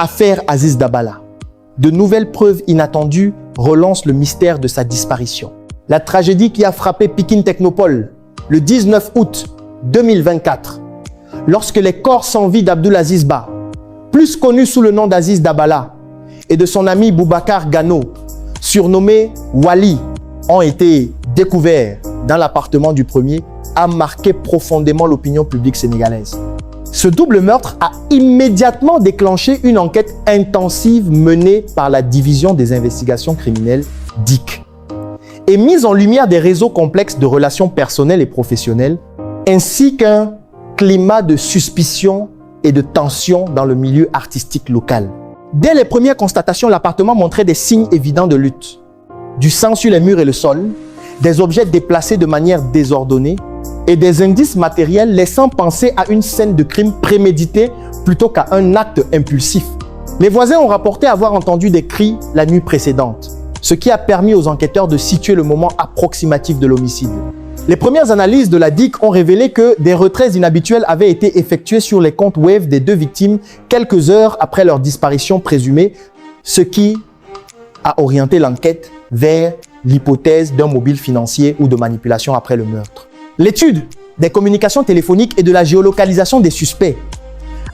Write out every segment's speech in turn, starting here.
Affaire Aziz Dabala. De nouvelles preuves inattendues relancent le mystère de sa disparition. La tragédie qui a frappé Pikine Technopole le 19 août 2024, lorsque les corps sans vie d'Abdoul Aziz Ba, plus connu sous le nom d'Aziz Dabala, et de son ami Boubacar Gano, surnommé Wali, ont été découverts dans l'appartement du premier, a marqué profondément l'opinion publique sénégalaise. Ce double meurtre a immédiatement déclenché une enquête intensive menée par la division des investigations criminelles, DIC, et mise en lumière des réseaux complexes de relations personnelles et professionnelles, ainsi qu'un climat de suspicion et de tension dans le milieu artistique local. Dès les premières constatations, l'appartement montrait des signes évidents de lutte. Du sang sur les murs et le sol, des objets déplacés de manière désordonnée et des indices matériels laissant penser à une scène de crime préméditée plutôt qu'à un acte impulsif. Les voisins ont rapporté avoir entendu des cris la nuit précédente, ce qui a permis aux enquêteurs de situer le moment approximatif de l'homicide. Les premières analyses de la DIC ont révélé que des retraits inhabituels avaient été effectués sur les comptes Wave des deux victimes quelques heures après leur disparition présumée, ce qui a orienté l'enquête vers l'hypothèse d'un mobile financier ou de manipulation après le meurtre. L'étude des communications téléphoniques et de la géolocalisation des suspects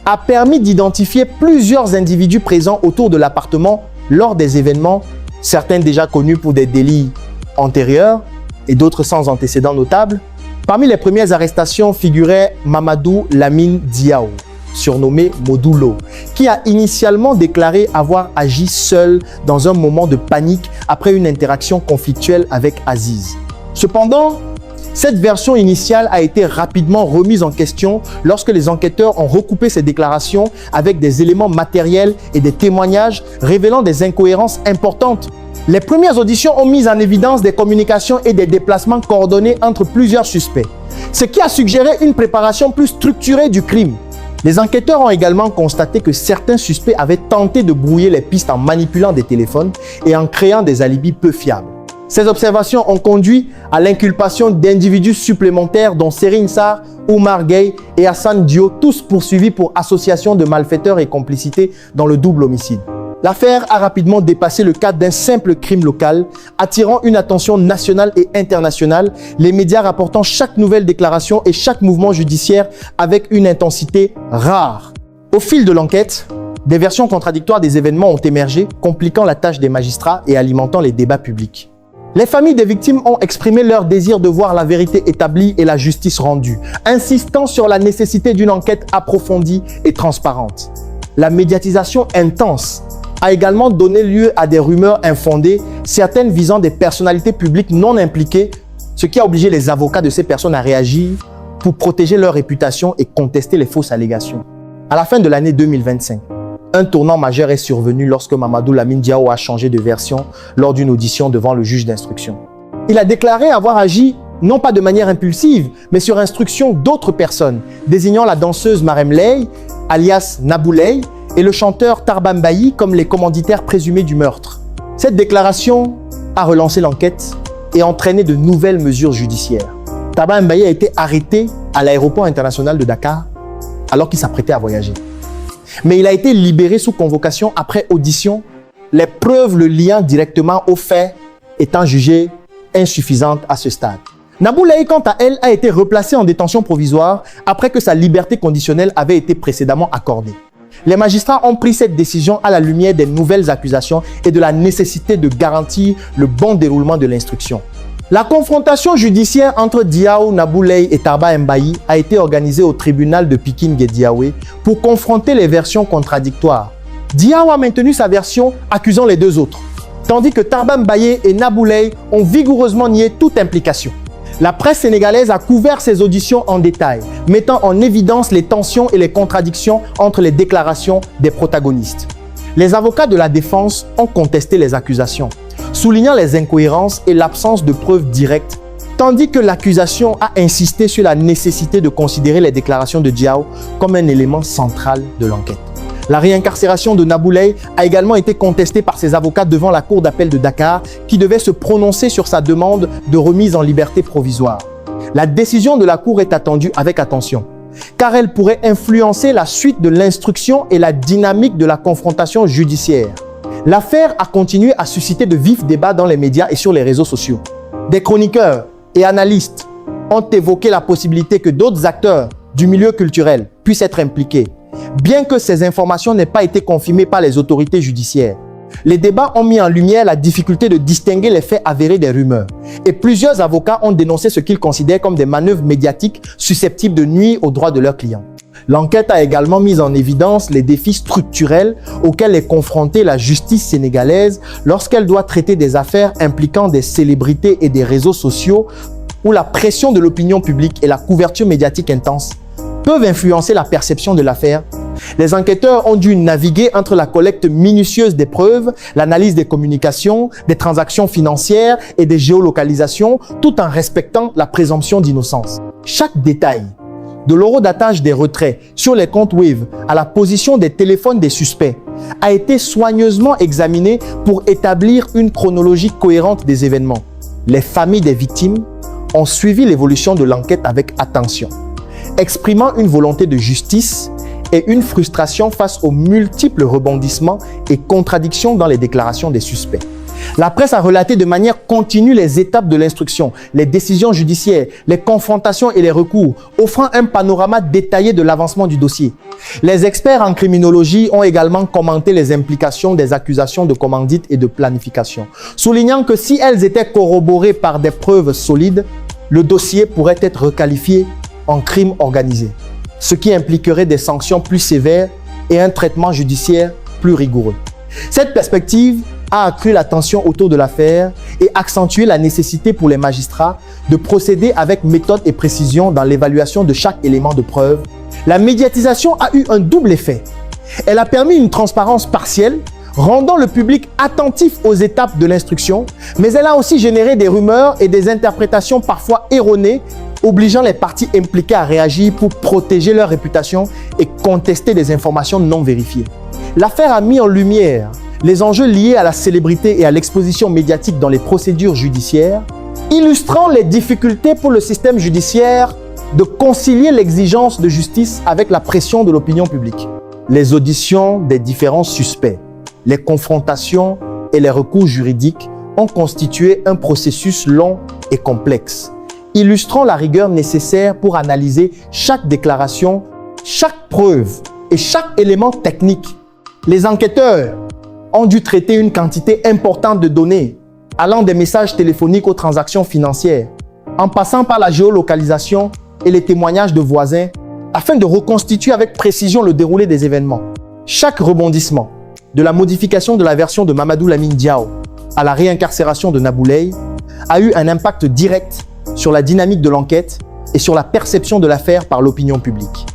a permis d'identifier plusieurs individus présents autour de l'appartement lors des événements, certains déjà connus pour des délits antérieurs et d'autres sans antécédents notables. Parmi les premières arrestations figurait Mamadou Lamine Diao, surnommé Modulo, qui a initialement déclaré avoir agi seul dans un moment de panique après une interaction conflictuelle avec Aziz. Cependant, cette version initiale a été rapidement remise en question lorsque les enquêteurs ont recoupé ces déclarations avec des éléments matériels et des témoignages révélant des incohérences importantes. Les premières auditions ont mis en évidence des communications et des déplacements coordonnés entre plusieurs suspects, ce qui a suggéré une préparation plus structurée du crime. Les enquêteurs ont également constaté que certains suspects avaient tenté de brouiller les pistes en manipulant des téléphones et en créant des alibis peu fiables. Ces observations ont conduit à l'inculpation d'individus supplémentaires dont Serine Sarr, Oumar Gueye et Hassan Dio, tous poursuivis pour association de malfaiteurs et complicité dans le double homicide. L'affaire a rapidement dépassé le cadre d'un simple crime local, attirant une attention nationale et internationale, les médias rapportant chaque nouvelle déclaration et chaque mouvement judiciaire avec une intensité rare. Au fil de l'enquête, des versions contradictoires des événements ont émergé, compliquant la tâche des magistrats et alimentant les débats publics. Les familles des victimes ont exprimé leur désir de voir la vérité établie et la justice rendue, insistant sur la nécessité d'une enquête approfondie et transparente. La médiatisation intense a également donné lieu à des rumeurs infondées, certaines visant des personnalités publiques non impliquées, ce qui a obligé les avocats de ces personnes à réagir pour protéger leur réputation et contester les fausses allégations. À la fin de l'année 2025, un tournant majeur est survenu lorsque Mamadou Lamine Diao a changé de version lors d'une audition devant le juge d'instruction. Il a déclaré avoir agi non pas de manière impulsive, mais sur instruction d'autres personnes, désignant la danseuse Marem Ley, alias Nabou Ley, et le chanteur Tarba Mbaye comme les commanditaires présumés du meurtre. Cette déclaration a relancé l'enquête et entraîné de nouvelles mesures judiciaires. Tarba Mbaye a été arrêté à l'aéroport international de Dakar alors qu'il s'apprêtait à voyager. Mais il a été libéré sous convocation après audition, les preuves le liant directement aux faits étant jugées insuffisantes à ce stade. Nabou Ley, quant à elle, a été replacée en détention provisoire après que sa liberté conditionnelle avait été précédemment accordée. Les magistrats ont pris cette décision à la lumière des nouvelles accusations et de la nécessité de garantir le bon déroulement de l'instruction. La confrontation judiciaire entre Diao, Nabou Ley et Tarba Mbaye a été organisée au tribunal de Pikine-Guédiawaye pour confronter les versions contradictoires. Diao a maintenu sa version accusant les deux autres, tandis que Tarba Mbaye et Nabou Ley ont vigoureusement nié toute implication. La presse sénégalaise a couvert ces auditions en détail, mettant en évidence les tensions et les contradictions entre les déclarations des protagonistes. Les avocats de la défense ont contesté les accusations, soulignant les incohérences et l'absence de preuves directes, tandis que l'accusation a insisté sur la nécessité de considérer les déclarations de Diao comme un élément central de l'enquête. La réincarcération de Nabou Ley a également été contestée par ses avocats devant la Cour d'appel de Dakar, qui devait se prononcer sur sa demande de remise en liberté provisoire. La décision de la Cour est attendue avec attention, car elle pourrait influencer la suite de l'instruction et la dynamique de la confrontation judiciaire. L'affaire a continué à susciter de vifs débats dans les médias et sur les réseaux sociaux. Des chroniqueurs et analystes ont évoqué la possibilité que d'autres acteurs du milieu culturel puissent être impliqués, bien que ces informations n'aient pas été confirmées par les autorités judiciaires. Les débats ont mis en lumière la difficulté de distinguer les faits avérés des rumeurs, et plusieurs avocats ont dénoncé ce qu'ils considèrent comme des manœuvres médiatiques susceptibles de nuire aux droits de leurs clients. L'enquête a également mis en évidence les défis structurels auxquels est confrontée la justice sénégalaise lorsqu'elle doit traiter des affaires impliquant des célébrités et des réseaux sociaux où la pression de l'opinion publique et la couverture médiatique intense peuvent influencer la perception de l'affaire. Les enquêteurs ont dû naviguer entre la collecte minutieuse des preuves, l'analyse des communications, des transactions financières et des géolocalisations, tout en respectant la présomption d'innocence. Chaque détail, de l'horodatage des retraits sur les comptes Wave à la position des téléphones des suspects, a été soigneusement examiné pour établir une chronologie cohérente des événements. Les familles des victimes ont suivi l'évolution de l'enquête avec attention, exprimant une volonté de justice et une frustration face aux multiples rebondissements et contradictions dans les déclarations des suspects. La presse a relaté de manière continue les étapes de l'instruction, les décisions judiciaires, les confrontations et les recours, offrant un panorama détaillé de l'avancement du dossier. Les experts en criminologie ont également commenté les implications des accusations de commandite et de planification, soulignant que si elles étaient corroborées par des preuves solides, le dossier pourrait être requalifié en crime organisé, ce qui impliquerait des sanctions plus sévères et un traitement judiciaire plus rigoureux. Cette perspective a accru la tension autour de l'affaire et accentué la nécessité pour les magistrats de procéder avec méthode et précision dans l'évaluation de chaque élément de preuve. La médiatisation a eu un double effet. Elle a permis une transparence partielle, rendant le public attentif aux étapes de l'instruction, mais elle a aussi généré des rumeurs et des interprétations parfois erronées, obligeant les parties impliquées à réagir pour protéger leur réputation et contester des informations non vérifiées. L'affaire a mis en lumière les enjeux liés à la célébrité et à l'exposition médiatique dans les procédures judiciaires, illustrant les difficultés pour le système judiciaire de concilier l'exigence de justice avec la pression de l'opinion publique. Les auditions des différents suspects, les confrontations et les recours juridiques ont constitué un processus long et complexe, illustrant la rigueur nécessaire pour analyser chaque déclaration, chaque preuve et chaque élément technique. Les enquêteurs ont dû traiter une quantité importante de données, allant des messages téléphoniques aux transactions financières, en passant par la géolocalisation et les témoignages de voisins, afin de reconstituer avec précision le déroulé des événements. Chaque rebondissement, de la modification de la version de Mamadou Lamine Diao à la réincarcération de Nabou Leye, a eu un impact direct sur la dynamique de l'enquête et sur la perception de l'affaire par l'opinion publique.